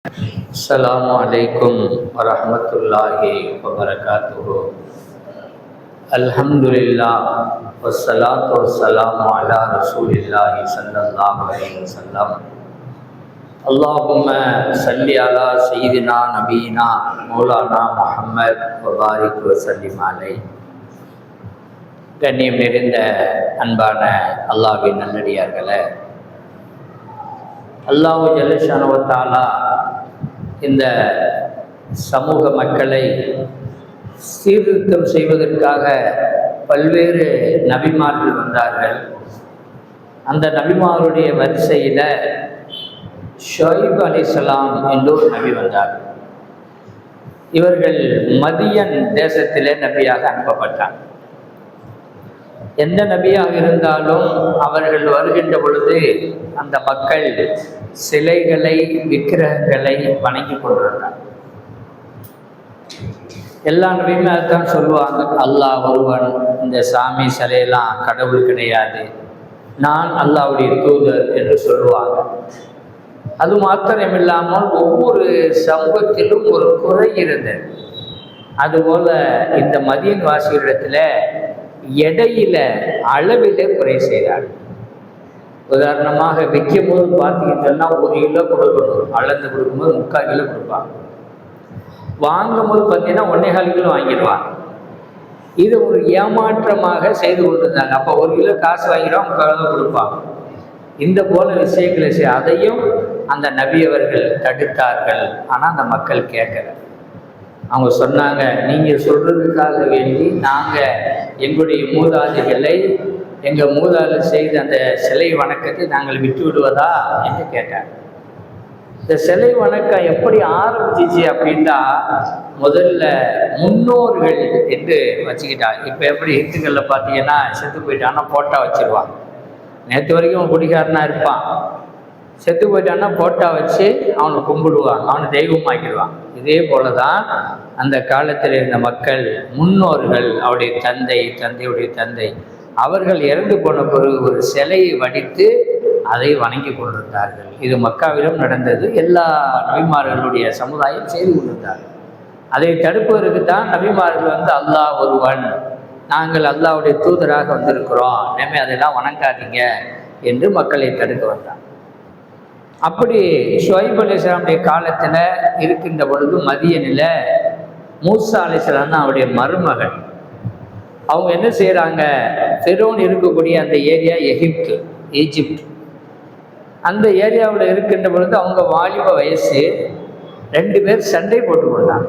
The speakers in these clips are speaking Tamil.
السلام عليكم ورحمة الله وبركاته. الحمد لله والصلاة والسلام على رسول الله صلى الله عليه وسلم. اللهم صل على سيدنا نبينا مولانا محمد وبارك وسلم عليه. கண்ணியம் நிறைந்த அன்பான அல்லாஹ்வின் நல்லடியார்களே, அல்லாஹ் ஜல்லஷானஹு வ தஆலா இந்த சமூக மக்களை சீர்திருத்தம் செய்வதற்காக பல்வேறு நபிமார்கள் வந்தார்கள். அந்த நபிமாருடைய வரிசையில் ஷுஐப் அலைஹிஸ்ஸலாம் என்ற ஒரு நபி வந்தார். இவர்கள் மதியன் தேசத்திலே நபியாக அனுப்பப்பட்டார். எந்த நபியாக இருந்தாலும் அவர்கள் வருகின்ற பொழுது அந்த மக்கள் சிலைகளை, விக்கிரகங்களை வணங்கி கொண்டிருந்தார். எல்லா நபியுமே அதுதான் சொல்லுவாங்க, அல்லாஹ் ஒருவன், இந்த சாமி சிலையெல்லாம் கடவுள் கிடையாது, நான் அல்லாஹ்வுடைய தூதர் என்று சொல்லுவாங்க. அது மாத்திரம் இல்லாமல் ஒவ்வொரு சமூகத்திலும் ஒரு குறை இருந்தது. அதுபோல இந்த மதியன் வாசிகளிடத்தில் எடையில அளவில குறை செய்கிறார். உதாரணமாக விற்கும் போது பார்த்தீங்கன்னு சொன்னால் 1 கிலோ கொடுக்கணும், அளந்து கொடுக்கும்போது 3/4 கிலோ கொடுப்பாங்க. வாங்கும் போது பார்த்தீங்கன்னா 1.25 கிலோ வாங்கிடுவாங்க. இது ஒரு ஏமாற்றமாக செய்து கொண்டிருந்தாங்க. அப்போ 1 கிலோ காசு வாங்கிடுவாங்க, 3/4 கிலோ கொடுப்பாங்க. இந்த போல விஷயங்களை அதையும் அந்த நபி அவர்கள் தடுத்தார்கள். ஆனால் அந்த மக்கள் கேட்கல. அவங்க சொன்னாங்க, நீங்கள் சொல்றதுக்காக வேண்டி நாங்கள் எங்களுடைய மூதாதைகளை, எங்கள் மூதாதையர் செய்த அந்த சிலை வணக்கத்தை நாங்கள் விட்டு விடுவதா என்று கேட்டாங்க. இந்த சிலை வணக்கம் எப்படி ஆரம்பிச்சிச்சு அப்படின்னா, முதல்ல முன்னோர்கள் என்று வச்சுக்கிட்டாங்க. இப்போ எப்படி ஹிந்துக்களில் பார்த்தீங்கன்னா செத்து போயிட்டான்னா போட்டா வச்சிருவாங்க. நேற்று வரைக்கும் குடிகாரனாக இருப்பான், செத்து போயிட்டான்னா போட்டா வச்சு அவனை கும்பிடுவாங்க, அவனை தெய்வமாக்கிடுவாங்க. இதே போல தான் அந்த காலத்தில் இருந்த மக்கள், முன்னோர்கள், அவருடைய தந்தை, தந்தையுடைய தந்தை, அவர்கள் இறந்து போன பிறகு ஒரு சிலையை வடித்து அதை வணங்கி கொண்டிருந்தார்கள். இது மக்காவிலும் நடந்தது. எல்லா நபிமார்களுடைய சமுதாயம் செய்து கொண்டிருந்தார்கள். அதை தடுப்பதற்கு தான் நபிமார்கள் அல்லாஹ் ஒருவன், நாங்கள் அல்லாஹ்வுடைய தூதராக வந்திருக்கிறோம், இனிமே அதெல்லாம் வணங்காதீங்க என்று மக்களை தடுக்க வந்தார். அப்படி ஷுஐப் அலைஹிஸ்ஸலாமுடைய காலத்தில் இருக்கின்ற பொழுது மதியனில் மூசா அலைஹிஸ்ஸலாம் தான் அவருடைய மருமகன். அவங்க என்ன செய்கிறாங்க, ஃபிரௌன் இருக்கக்கூடிய அந்த ஏரியா ஈஜிப்ட், அந்த ஏரியாவில் இருக்கின்ற பொழுது அவங்க வாலிப வயசு, 2 பேர் சண்டை போட்டு கொண்டாங்க.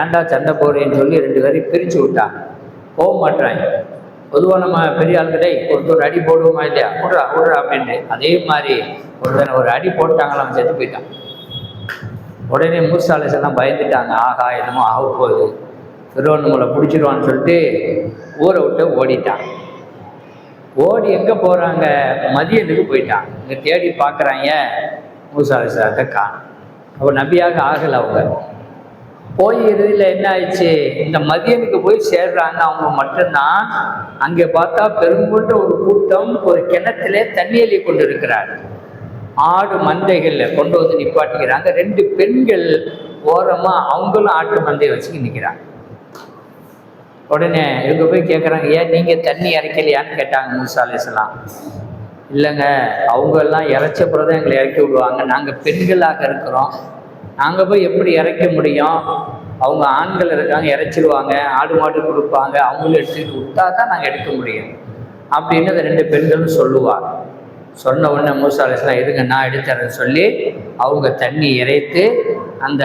ஏன்டா சண்டை போடுறேன்னு சொல்லி 2 பேரையும் பிரித்து விட்டாங்க. போக மாட்டாங்க. பொதுவாக நம்ம பெரிய ஆளுக்கிட்ட ஒரு அடி போடுவோமா இல்லையா, விடுறா அப்படின்ட்டு, அதே மாதிரி ஒரு அடி போட்டாங்களா, அவன் செத்து போயிட்டான். உடனே மூசா அலைஹிஸ்ஸலாம் பயந்துட்டாங்க, ஆகா என்னமோ ஆக போகுது, ஃபிரௌன் நம்மளை பிடிச்சிருவான்னு சொல்லிட்டு ஊரை விட்டு ஓடிட்டான். ஓடி எங்கே போகிறாங்க, மதியனுக்கு போயிட்டான். இங்கே தேடி பார்க்குறாங்க, மூசா அலைஹிஸ்ஸலாத்தை காணும். அப்போ நபியாக ஆகலை. அவங்க போய் இறுதியில் என்ன ஆயிடுச்சு, இந்த மதியனுக்கு போய் சேர்றாங்க. அவங்க மட்டும்தான். அங்கே பார்த்தா பெருங்கொண்ட ஒரு கூட்டம் ஒரு கிணத்துல தண்ணி அள்ளி கொண்டு இருக்கிறார். ஆடு மந்தைகளில் கொண்டு வந்து நிப்பாட்டிக்கிறாங்க. 2 பெண்கள் ஓரமாக அவங்களும் ஆட்டு மந்தையை வச்சுக்க நிற்கிறாங்க. உடனே இவங்க போய் கேட்குறாங்க, ஏன் நீங்கள் தண்ணி இறைக்கலையான்னு கேட்டாங்க மூசா அலைஹிஸ்ஸலாம். இல்லைங்க, அவங்கெல்லாம் இறைச்ச பிறகு எங்களை இறக்கி விடுவாங்க, நாங்கள் பெண்களாக இருக்கிறோம், நாங்கள் போய் எப்படி இறைக்க முடியும், அவங்க ஆண்கள் இருக்காங்க, இறைச்சிடுவாங்க, ஆடு மாடு கொடுப்பாங்க, அவங்களும் எடுத்துக்கிட்டு விட்டா தான் நாங்கள் எடுக்க முடியும் அப்படின்னு அந்த 2 பெண்களும் சொல்லுவாங்க. சொன்ன உடனே மூசா அலைஹிஸ்ஸலாம், இருங்க நான் எடுத்துறேன்னு சொல்லி அவங்க தண்ணி இறைத்து அந்த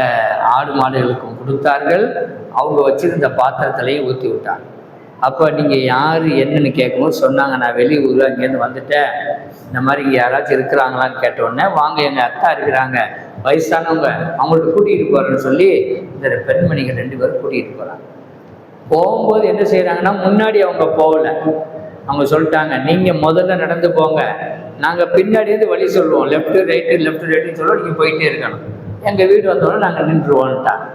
ஆடு மாடுகளுக்கும் கொடுத்தார்கள். அவங்க வச்சுருந்த பாத்திரத்திலையும் ஊற்றி விட்டாங்க. அப்போ நீங்கள் யார் என்னன்னு கேட்கும்போது சொன்னாங்க, நான் வெளியூர் அங்கேருந்து வந்துட்டேன், இந்த மாதிரி இங்கே யாராச்சும் இருக்கிறாங்களான்னு கேட்டோடனே, வாங்க எங்கள் அக்கா இருக்கிறாங்க வயசானவங்க, அவங்கள்ட்ட கூட்டிகிட்டு போகிறேன்னு சொல்லி இந்த பெண்மணிகள் 2 பேரும் கூட்டிகிட்டு போகிறாங்க. போகும்போது என்ன செய்கிறாங்கன்னா, முன்னாடி அவங்க போகலை. அவங்க சொல்லிட்டாங்க, நீங்கள் முதல்ல நடந்து போங்க, நாங்கள் பின்னாடியிருந்து வழி சொல்லுவோம், லெஃப்ட்டு ரைட்டுன்னு சொல்லுவோம், நீங்கள் போயிட்டே இருக்கணும், எங்கள் வீடு வந்தோடனே நாங்கள் நின்றுவோன்ட்டாங்க.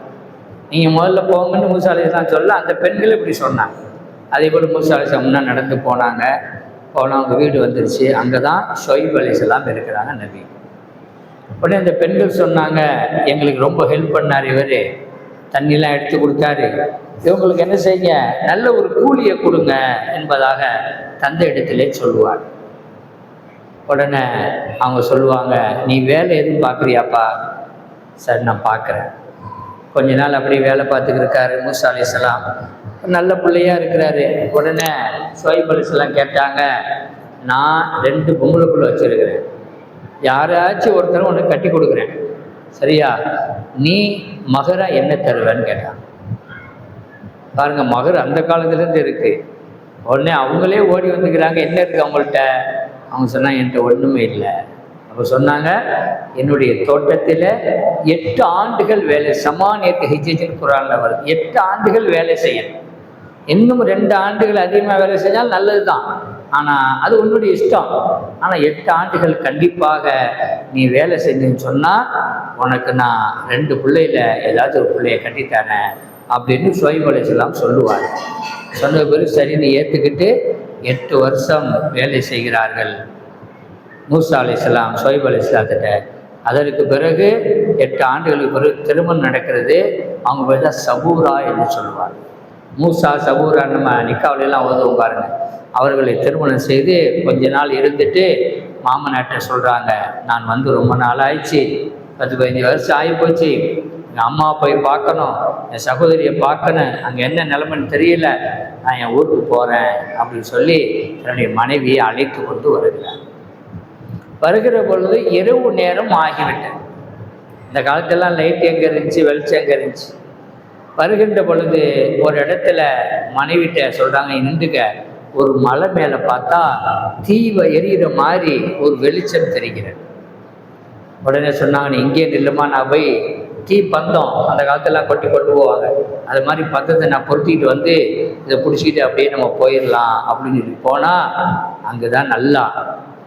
நீங்கள் முதல்ல போங்கன்னு மூசா அலைஹிஸ்ஸலாம் சொல்ல அந்த பெண்கள் இப்படி சொன்னாங்க. அதே போல் மூசா அலைஹிஸ்ஸலாம் முன்னாடி நடந்து போனால் அவங்க வீடு வந்துருச்சு. அங்கே தான் ஷுஐப் அலைஹிஸ்ஸலாம் இருக்கிறாங்க நபி. உடனே அந்த பெண்கள் சொன்னாங்க, எங்களுக்கு ரொம்ப ஹெல்ப் பண்ணார் இவர், தண்ணிலாம் எடுத்து கொடுத்தாரு, இவங்களுக்கு என்ன செய்யுங்க, நல்ல ஒரு கூலியை கொடுங்க என்பதாக தந்தை இடத்திலே சொல்லுவார். உடனே அவங்க சொல்லுவாங்க, நீ வேலை எதுவும் பார்க்குறியாப்பா? சரி, நான் பார்க்குறேன். கொஞ்ச நாள் அப்படி வேலை பார்த்துக்கிட்டு இருக்காரு மூசா அலைஹிஸ்ஸலாம். நல்ல பிள்ளையா இருக்கிறாரு. உடனே ஷுவைப் அலைஹிஸ்ஸலாம் கேட்டாங்க, நான் 2 பொம்பளை பிள்ளை வச்சுருக்கிறேன், யாராச்சும் ஒருத்தர் உனக்கு கட்டி கொடுக்குறேன், சரியா? நீ மகரா என்ன தருவேன்னு கேட்டான். பாருங்க, மகர் அந்த காலத்துலேருந்து இருக்குது. உடனே அவங்களே ஓடி வந்துக்கிறாங்க, என்ன இருக்குது அவங்கள்ட்ட? அவங்க சொன்னாங்க, என்கிட்ட ஒன்றுமே இல்லை. அப்போ சொன்னாங்க, என்னுடைய தோட்டத்தில் 8 ஆண்டுகள் வேலை, சமானியத்து ஹிஜ்ஜின் குரானில் வருது, 8 ஆண்டுகள் வேலை செய்யணும். இன்னும் 2 ஆண்டுகள் அதிகமாக வேலை செஞ்சால் நல்லது தான், ஆனால் அது உன்னுடைய இஷ்டம். ஆனால் 8 ஆண்டுகள் கண்டிப்பாக நீ வேலை செஞ்சுன்னு சொன்னால் உனக்கு நான் 2 பிள்ளையில ஏதாவது ஒரு பிள்ளைய கட்டித்தரேன் அப்படின்னு ஷுவைப் அலைஹிஸ்ஸலாம் சொல்லுவார். சொன்ன பிறகு சரின்னு ஏற்றுக்கிட்டு 8 வருஷம் வேலை செய்கிறார்கள் மூசா அலைஹிஸ்ஸலாம் ஷுவைப் அலைஹிஸ்ஸலாத்திட்ட. அதற்கு பிறகு 8 ஆண்டுகளுக்கு பிறகு திருமணம் நடக்கிறது. அவங்க பேர் தான் சபூரா என்று சொல்லுவார். மூசா சபூரா நம்ம நிக்காவிலாம் உதவும் பாருங்க. அவர்களை திருமணம் செய்து கொஞ்ச நாள் இருந்துட்டு மாமனாட்ட சொல்கிறாங்க, நான் வந்து ரொம்ப நாள் ஆயிடுச்சு, 10-15 வருஷம் ஆகி போச்சு, எங்கள் அம்மா போய் பார்க்கணும், என் சகோதரியை பார்க்கணும், அங்கே என்ன நிலைமைன்னு தெரியல, நான் என் ஊருக்கு போகிறேன் அப்படின்னு சொல்லி தன்னுடைய மனைவியை அழைத்து கொண்டு வருகிறார். வருகிற பொழுது இரவு நேரம் ஆகிவிட்டது. இந்த காலத்தெல்லாம் லைட் எங்கே இருந்துச்சு, வெளிச்சம் எங்கே இருந்துச்சு? வருகின்ற பொழுது ஒரு இடத்துல மனைவிட்ட சொல்கிறாங்க, நின்றுக்க, ஒரு மலை மேலே பார்த்தா தீவை எரியிற மாதிரி ஒரு வெளிச்சம் தெரிகிறது. உடனே சொன்னாங்க, நீ இங்கே நில்லுமா, நான் போய் தீ பந்தம் அந்த காலத்தெல்லாம் கொட்டி கொண்டு போவாங்க, அது மாதிரி பந்தத்தை நான் பொருத்திக்கிட்டு வந்து இதை பிடிச்சிக்கிட்டு அப்படியே நம்ம போயிடலாம் அப்படின்னு சொல்லி போனால் அங்கே தான் நல்லா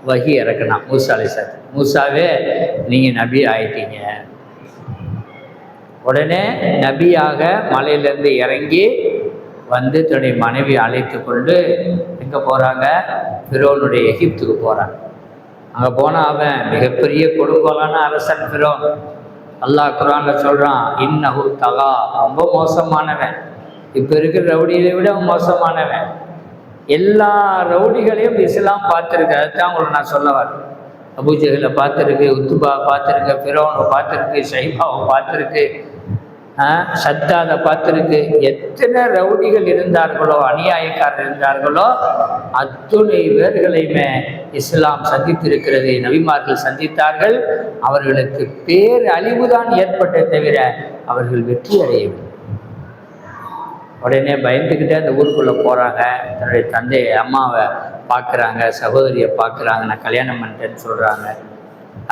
வகி இறக்கணும் மூசா அலைஹிஸ்ஸலாம். மூசாவே, நீங்கள் நபி ஆயிட்டீங்க. உடனே நபியாக மலையிலேருந்து இறங்கி வந்து தன்னுடைய மனைவி அழைத்து கொண்டு எங்கே போகிறாங்க? ஃபிரௌனுடைய எகிப்துக்கு போகிறாங்க. அங்கே போனால் அவன் மிகப்பெரிய கொடுங்கோலான அரசன் ஃபிரௌன். அல்லாஹ் குர்ஆனில் சொல்கிறான், இன்னஹு தகா, ரொம்ப மோசமானவன், இப்போ இருக்கிற ரவுடியை விட மோசமானவன். எல்லா ரவுடிகளையும் இஸ்லாம் பார்த்துருக்கு. அதுதான் உங்களுக்கு நான் சொல்ல வரேன். அபூஜஹலை பார்த்துருக்கு, உத்துபா பார்த்துருக்கு, ஃபிரௌனை பார்த்துருக்கு, ஷைபாவை பார்த்துருக்கு, சத்தாதை பார்த்துருக்கு. எத்தனை ரவுடிகள் இருந்தார்களோ, அநியாயக்காரர் இருந்தார்களோ, அத்துணை பேர்களையுமே இஸ்லாம் சந்தித்திருக்கிறது, நபிமார்கள் சந்தித்தார்கள். அவர்களுக்கு பேரழிவுதான் ஏற்பட்ட தவிர அவர்கள் வெற்றி அடையவில்லை. உடனே பயந்துக்கிட்டே அந்த ஊருக்குள்ளே போகிறாங்க. தன்னுடைய தந்தையை அம்மாவை பார்க்குறாங்க, சகோதரியை பார்க்குறாங்க, நான் கல்யாணம் பண்ணிட்டேன்னு சொல்கிறாங்க.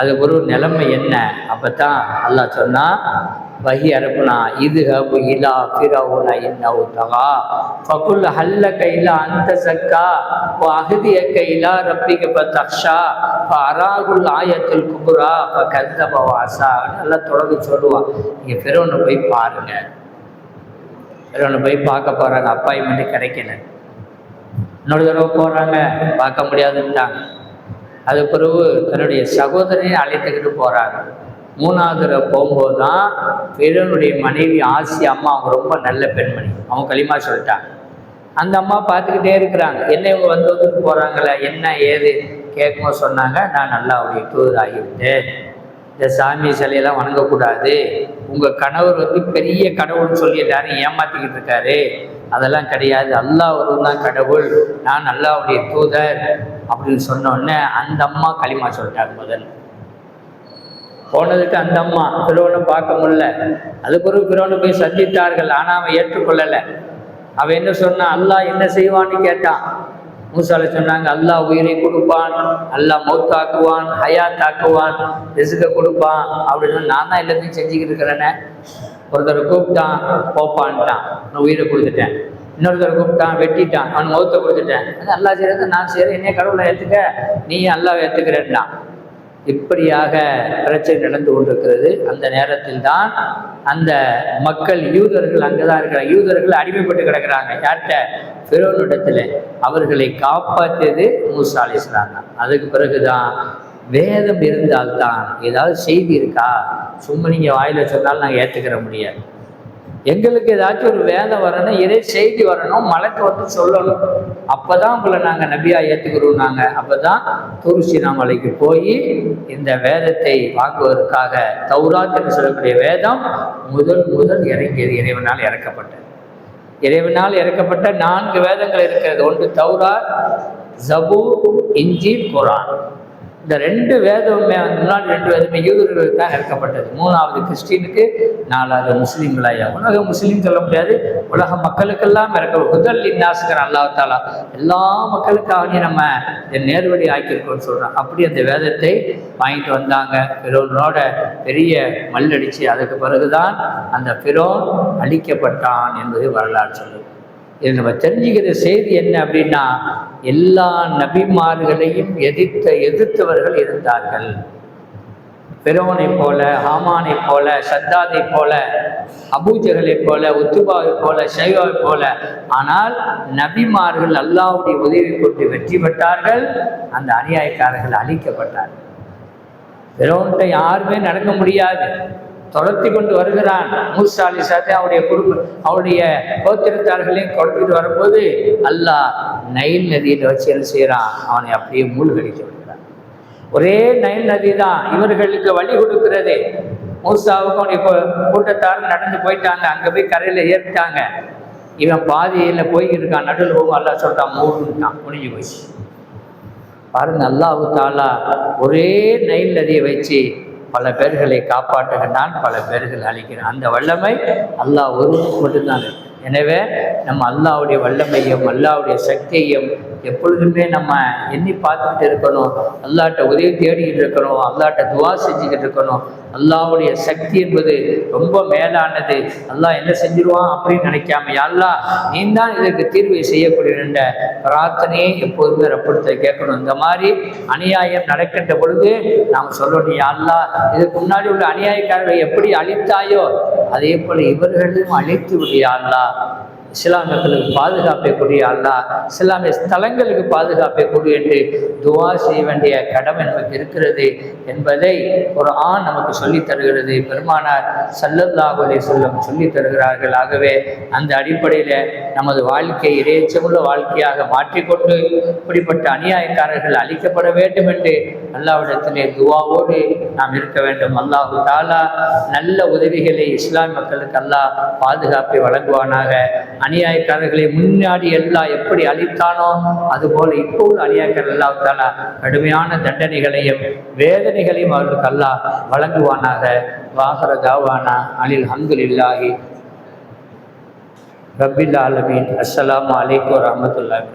அது ஒரு நிலைமை என்ன? அப்போ தான் அல்லாஹ் சொன்னால், வஹி அனுப்புனா, இது ஹபு இலா ஃபிரௌன இன்னஹு தகா ஃபகுல் ஹல்லக இலா அன்த ஸக்கா வ அஹ்தியக இலா ரப்பிக ஃபதக்ஷா ஃபஅராகுல் ஆயத்துல் குப்ரா ஃபகஸப வ அஸா. நல்லா தொடர்ந்து சொல்லுவான், நீங்கள் ஃபிரௌனை போய் பாருங்கள். ஃபிரௌனை போய் பார்க்க போகிறாங்க, அப்பாயின்மெண்ட்டு கிடைக்கல. இன்னொரு தடவை போகிறாங்க, பார்க்க முடியாதுன்ட்டாங்க. அது பிறகு தன்னுடைய சகோதரனை அழைத்துக்கிட்டு போகிறாங்க. 3வது தடவை போகும்போது தான் ஃபிரௌனுடைய மனைவி ஆசியா அம்மா, அவங்க ரொம்ப நல்ல பெண்மணி, அவங்க களிமா சொல்லிட்டாங்க. அந்த அம்மா பார்த்துக்கிட்டே இருக்கிறாங்க, என்ன இவங்க வந்துட்டு போகிறாங்களே, என்ன ஏது கேட்கும்போது சொன்னாங்க, நான் நல்லா அவருடைய தூதர் ஆகிவிட்டேன், இந்த சாமி சிலையெல்லாம் வணங்கக்கூடாது, உங்கள் கணவர் வந்து பெரிய கடவுள்னு சொல்லி எல்லாரும் ஏமாற்றிக்கிட்டு இருக்காரு, அதெல்லாம் கிடையாது, அல்லாஹ் ஒருவன் தான் கடவுள், நான் அல்லாஹ்வுடைய தூதர் அப்படின்னு சொன்னோடனே அந்த அம்மா களிமா சொல்லிட்டாங்க. முதல்ல போனதுக்கு அந்த அம்மா ஃபிரௌனை பார்க்க முடியல. அது பிறகு ஃபிரௌனை போய் சந்தித்தார்கள், ஆனால் அவன் ஏற்றுக்கொள்ளலை. அவன் என்ன சொன்னான்? அல்லாஹ் என்ன செய்வான்னு கேட்டான். மூசால சொன்னாங்க, அல்லாஹ் உயிரை கொடுப்பான், அல்லாஹ் மௌத்தாக்குவான், ஹயாத்தாக்குவான், ரிஸ்கை கொடுப்பான் அப்படின்னு. நான் தான் எல்லாத்தையும் செஞ்சுக்கிட்டு இருக்கிறேன்னே. ஒருத்தரை கூப்பிட்டான், போப்பான்ட்டான், நான் உயிரை கொடுத்துட்டேன். இன்னொருத்தரை கூப்பிட்டான், வெட்டிட்டான், அவன் மௌத்தை கொடுத்துட்டேன். அது அல்லாஹ் செய்யறது, நான் செய்யறேன், என்னைய கடவுளை ஏற்றுக்க, நீ அல்லாஹ் ஏற்றுக்கிறேன்னா. இப்படியாக பிரச்சனை நடந்து கொண்டிருக்கிறது. அந்த நேரத்தில் தான் அந்த மக்கள், யூதர்கள் அங்கே தான் இருக்கிறாங்க. யூதர்கள் அடிமைப்பட்டு கிடக்கிறாங்க. யார்கிட்ட? ஃபிரௌனிடத்தில். அவர்களை காப்பாற்றியது மூசா அலைஹிஸ்ஸலாம் தான். அதுக்கு பிறகு தான் வேதம் இருந்தால்தான். ஏதாவது செய்தி இருக்கா, சும்மா நீங்கள் வாயில் சொன்னாலும் நாங்கள் ஏற்றுக்கிற முடியாது. எங்களுக்கு ஏதாச்சும் ஒரு வேதம் வரணும், இறை செய்தி வரணும், மலைக்கு வந்து சொல்லணும். அப்போ தான் உங்களை நாங்கள் நபியாக ஏற்றுக்கிறோம். நாங்கள் அப்போ தான் தூர் சீனா மலைக்கு போய் இந்த வேதத்தை வாங்குவதற்காக, தௌராத் என்று சொல்லக்கூடிய வேதம் முதல் இறங்கியது. இறைவனால் இறக்கப்பட்டது. இறைவனால் இறக்கப்பட்ட 4 வேதங்கள் இருக்கிறது. ஒன்று தௌராத், ஜபூர், இன்ஜீல், குர்ஆன். இந்த 2 வேதமுமே முன்னாடி 2 வேதமே யூதர்களுக்கு தான் இறக்கப்பட்டது. 3வது கிறிஸ்டினுக்கு, 4வது முஸ்லீம்களாயா. உலக முஸ்லீம் சொல்ல முடியாது, உலக மக்களுக்கெல்லாம் இறக்க முதல் இன்னாசுக்கிற அல்லாஹ் தாலா எல்லா மக்களுக்காக நம்ம நேர்வழி ஆக்கியிருக்கோம்னு சொல்கிறோம். அப்படி அந்த வேதத்தை வாங்கிட்டு வந்தாங்க. பிறோனோட பெரிய மல்லடிச்சு அதுக்கு பிறகுதான் அந்த பிறோன் அழிக்கப்பட்டான் என்பது வரலாறு சொல்லுது. இதில் நம்ம தெரிஞ்சுக்கிற செய்தி என்ன அப்படின்னா, எல்லா நபிமார்களையும் எதிர்த்தவர்கள் இருந்தார்கள். பிறோனை போல, ஹாமானை போல, சத்தாதை போல, அபூஜகளை போல, உத்துபாவை போல, ஷைவாவை போல. ஆனால் நபிமார்கள் அல்லாஹ்வுடைய உதவி கொண்டு வெற்றி பெற்றார்கள். அந்த அநியாயக்காரர்கள் அழிக்கப்பட்டார்கள். பிறோன்கிட்ட யாருமே நடக்க முடியாது. துரத்தி கொண்டு வருகிறான். மூசா அலைஹிஸ்ஸலாம் அவருடைய கோத்திரத்தார்களையும் கொடுத்துட்டு வரும்போது அல்லாஹ் நைல் நதியில் வச்சு என்ன செய்கிறான், அவனை அப்படியே மூழ்கடித்து விடுகிறான். ஒரே நைல் நதி தான் இவர்களுக்கு வழி கொடுக்கிறது. மூசாவுக்கும் அவனுடைய கூட்டத்தாரும் நடந்து போயிட்டாங்க. அங்கே போய் கரையில் ஏறிட்டாங்க. இவன் பாதியில் போய்கிட்டு இருக்கான். நடுவில் போகும். அல்லாஹ் சொல்லிட்டான், மூழ்கிட்டான், முடிஞ்சு போயிடுச்சு. பாருங்க, அல்லாஹ் தாலா ஒரே நைல் நதியை வச்சு பல பேர்களை காப்பாற்றுகிறான், பல பேர்கள் அழிக்கிறான். அந்த வல்லமை அல்லாஹ் ஒருவனுக்கு மட்டும்தான். எனவே நம்ம அல்லாஹ்வுடைய வல்லமையும் அல்லாஹ்வுடைய சக்தியையும் எப்பொழுதுமே நம்ம எண்ணி பார்த்துக்கிட்டு இருக்கணும். அல்லாஹ்ட்ட உதவி தேடிக்கிட்டு இருக்கணும். அல்லாஹ்ட்ட துவா செஞ்சுக்கிட்டு இருக்கணும். அல்லாஹ்வுடைய சக்தி என்பது ரொம்ப மேலானது. அல்லாஹ் என்ன செஞ்சிருவான் அப்படின்னு நினைக்காம, அல்லாஹ் நீ தான் இதற்கு தீர்வை செய்யக்கூடிய பிரார்த்தனையை எப்போதுமே ரப்படுத்த கேட்கணும். இந்த மாதிரி அநியாயம் நடக்கின்ற பொழுது நாம் சொல்லணும், அல்லாஹ் இதுக்கு முன்னாடி உள்ள அநியாயக்காரர்களை எப்படி அழித்தாயோ அதே போல இவர்களையும் அழித்து விடியா அல்லாஹ். இஸ்லாமியர்களுக்கு பாதுகாப்பை கூடிய அல்லாஹ், இஸ்லாமிய ஸ்தலங்களுக்கு பாதுகாப்பை கூடிய என்று துவா செய்ய வேண்டிய கடமை நமக்கு இருக்கிறது என்பதை குர்ஆன் நமக்கு சொல்லித் தருகிறது. பெருமானார் ஸல்லல்லாஹு அலைஹி வஸல்லம் சொல்லித் தருகிறார்கள். ஆகவே அந்த அடிப்படையில் நமது வாழ்க்கை இறைச்சமுள்ள வாழ்க்கையாக மாற்றிக்கொண்டு இப்படிப்பட்ட அநியாயக்காரர்கள் அழிக்கப்பட வேண்டும் என்று அல்லாஹ்விடத்திலே துவாவோடு நாம் இருக்க வேண்டும். அல்லாஹு தாலா நல்ல உதவிகளை இஸ்லாமிய மக்களுக்கு அல்லாஹ் பாதுகாப்பை வழங்குவானாக. அநியாயக்காரர்களை முன்னாடி எல்லாம் எப்படி அழித்தானோ அதுபோல இப்போ உள்ள அநியாயக்காரர்கள் அல்லாஹ் தாலா கடுமையான தண்டனைகளையும் வேதனைகளையும் அவர்களுக்கு அல்லாஹ் வழங்குவானாக. வாஹர தாவானா அனில் ஹம்துலில்லாஹி ரப்பில் ஆலமீன். அஸ்ஸலாமு அலைக்கும் வரஹ்மத்துல்லாஹி.